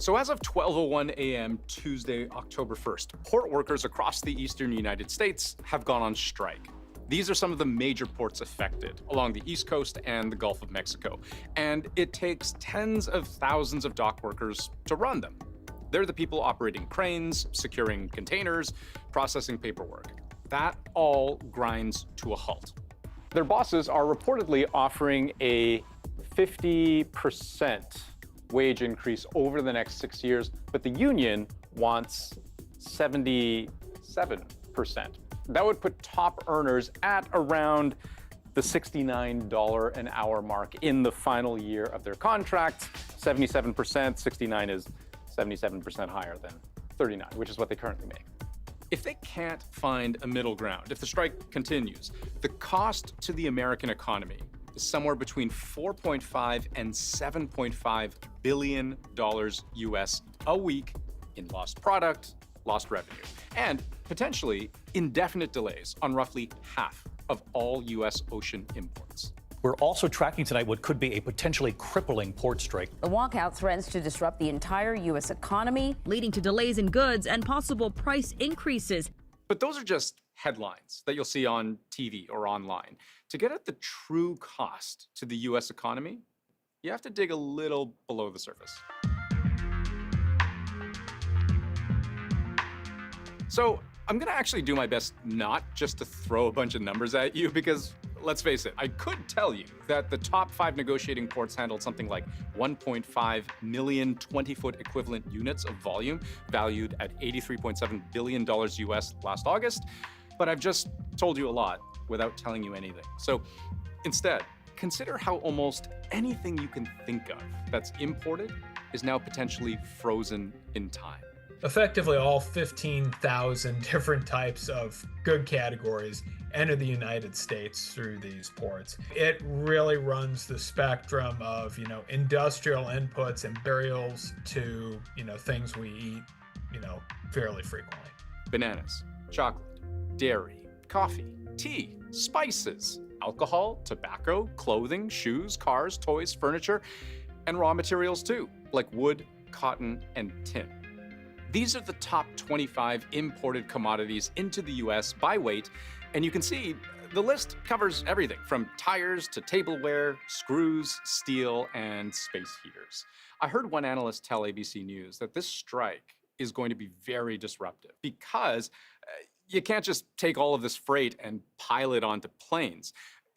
So as of 12:01 a.m. Tuesday, October 1st, port workers across the eastern United States have gone on strike. These are some of the major ports affected along the East Coast and the Gulf of Mexico, and it takes tens of thousands of dock workers to run them. They're the people operating cranes, securing containers, processing paperwork. That all grinds to a halt. Their bosses are reportedly offering a 50% wage increase over the next 6 years, but the union wants 77%. That would put top earners at around the $69 an hour mark in the final year of their contract. 77%, 69 is 77% higher than 39, which is what they currently make. If they can't find a middle ground, if the strike continues, the cost to the American economy is somewhere between $4.5 and $7.5 billion US a week in lost product, lost revenue, and potentially indefinite delays on roughly half of all US ocean imports. We're also tracking tonight what could be a potentially crippling port strike. The walkout threatens to disrupt the entire U.S. economy, leading to delays in goods and possible price increases. But those are just headlines that you'll see on TV or online. To get at the true cost to the U.S. economy, you have to dig a little below the surface. So I'm going to actually do my best not just to throw a bunch of numbers at you, because let's face it, I could tell you that the top 5 negotiating ports handled something like 1.5 million 20-foot equivalent units of volume, valued at $83.7 billion US last August. But I've just told you a lot without telling you anything. So instead, consider how almost anything you can think of that's imported is now potentially frozen in time. Effectively, all 15,000 different types of good categories enter the United States through these ports. It really runs the spectrum of, industrial inputs and burials to, things we eat, fairly frequently. Bananas, chocolate, dairy, coffee, tea, spices, alcohol, tobacco, clothing, shoes, cars, toys, furniture, and raw materials too, like wood, cotton, and tin. These are the top 25 imported commodities into the US by weight, and you can see the list covers everything from tires to tableware, screws, steel, and space heaters. I heard one analyst tell ABC News that this strike is going to be very disruptive because you can't just take all of this freight and pile it onto planes.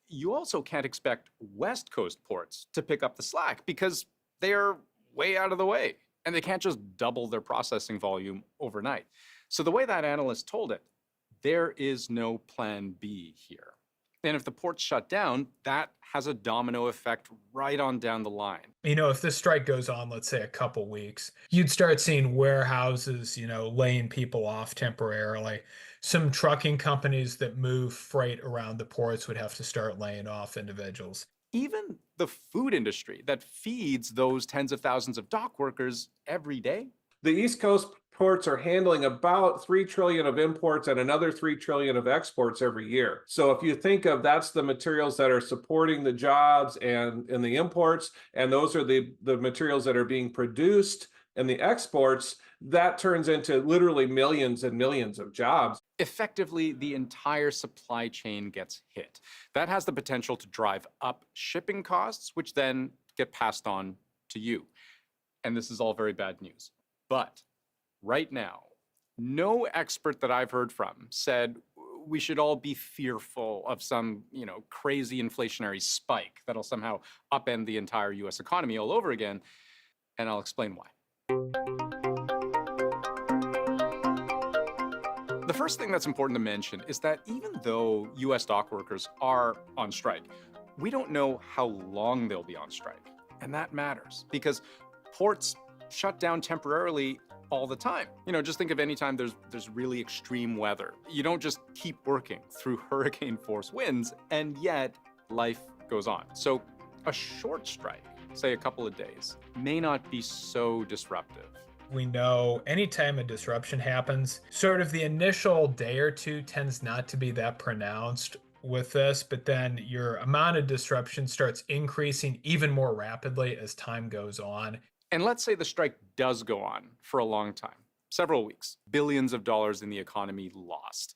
You also can't expect West Coast ports to pick up the slack because they're way out of the way. And they can't just double their processing volume overnight. So the way that analyst told it, there is no plan B here. And if the ports shut down, that has a domino effect right on down the line. If this strike goes on, let's say a couple weeks, you'd start seeing warehouses, laying people off temporarily. Some trucking companies that move freight around the ports would have to start laying off individuals. Even the food industry that feeds those tens of thousands of dock workers every day. The East Coast ports are handling about $3 trillion of imports and another $3 trillion of exports every year. So if you think of that's the materials that are supporting the jobs and the imports, and those are the materials that are being produced and the exports, that turns into literally millions and millions of jobs. Effectively, the entire supply chain gets hit. That has the potential to drive up shipping costs, which then get passed on to you. And this is all very bad news. But right now, no expert that I've heard from said we should all be fearful of some, crazy inflationary spike that'll somehow upend the entire US economy all over again. And I'll explain why. The first thing that's important to mention is that even though US dock workers are on strike, we don't know how long they'll be on strike. And that matters because ports shut down temporarily all the time. Just think of any time there's really extreme weather. You don't just keep working through hurricane force winds, and yet life goes on. So a short strike, say a couple of days, may not be so disruptive. We know anytime a disruption happens, sort of the initial day or two tends not to be that pronounced with this, but then your amount of disruption starts increasing even more rapidly as time goes on. And let's say the strike does go on for a long time, several weeks, billions of dollars in the economy lost.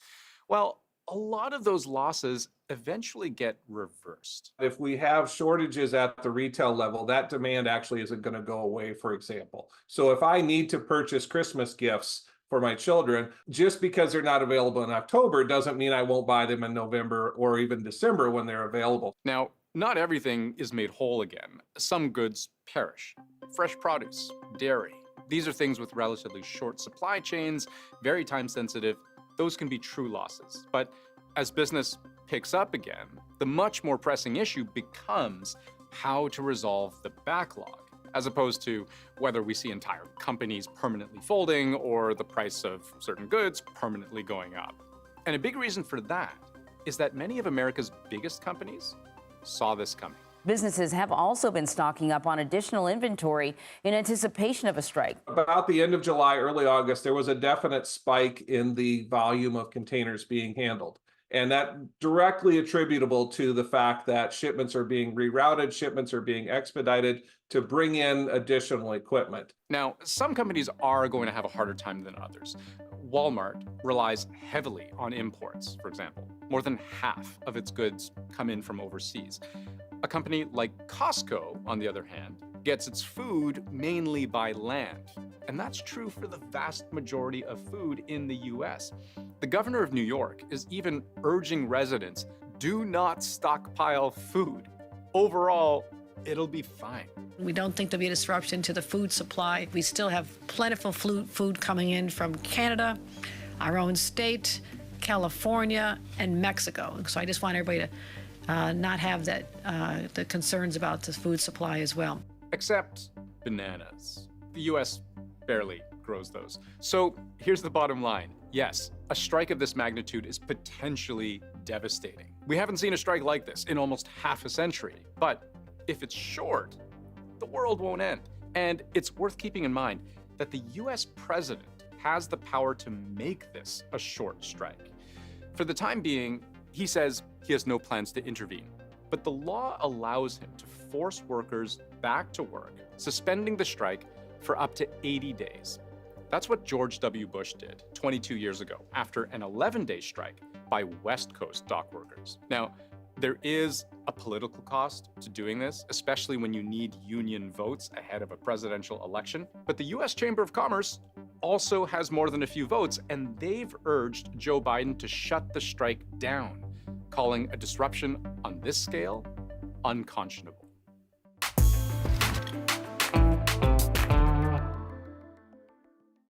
Well, a lot of those losses eventually get reversed. If we have shortages at the retail level, that demand actually isn't going to go away, for example. So if I need to purchase Christmas gifts for my children, just because they're not available in October doesn't mean I won't buy them in November or even December when they're available. Now, not everything is made whole again. Some goods perish. Fresh produce, dairy. These are things with relatively short supply chains, very time sensitive. Those can be true losses. But as business picks up again, the much more pressing issue becomes how to resolve the backlog, as opposed to whether we see entire companies permanently folding or the price of certain goods permanently going up. And a big reason for that is that many of America's biggest companies saw this coming. Businesses have also been stocking up on additional inventory in anticipation of a strike. About the end of July, early August, there was a definite spike in the volume of containers being handled. And that directly attributable to the fact that shipments are being rerouted, shipments are being expedited to bring in additional equipment. Now, some companies are going to have a harder time than others. Walmart relies heavily on imports, for example. More than half of its goods come in from overseas. A company like Costco, on the other hand, gets its food mainly by land. And that's true for the vast majority of food in the US. The governor of New York is even urging residents, do not stockpile food. Overall, it'll be fine. We don't think there'll be a disruption to the food supply. We still have plentiful food coming in from Canada, our own state, California, and Mexico. So I just want everybody to not have the concerns about the food supply as well. Except bananas. The US barely grows those. So here's the bottom line. Yes, a strike of this magnitude is potentially devastating. We haven't seen a strike like this in almost half a century. But if it's short, the world won't end. And it's worth keeping in mind that the US president has the power to make this a short strike. For the time being, he says he has no plans to intervene. But the law allows him to force workers back to work, suspending the strike for up to 80 days. That's what George W. Bush did 22 years ago after an 11-day strike by West Coast dock workers. Now, there is a political cost to doing this, especially when you need union votes ahead of a presidential election. But the US Chamber of Commerce also has more than a few votes, and they've urged Joe Biden to shut the strike down, calling a disruption on this scale unconscionable.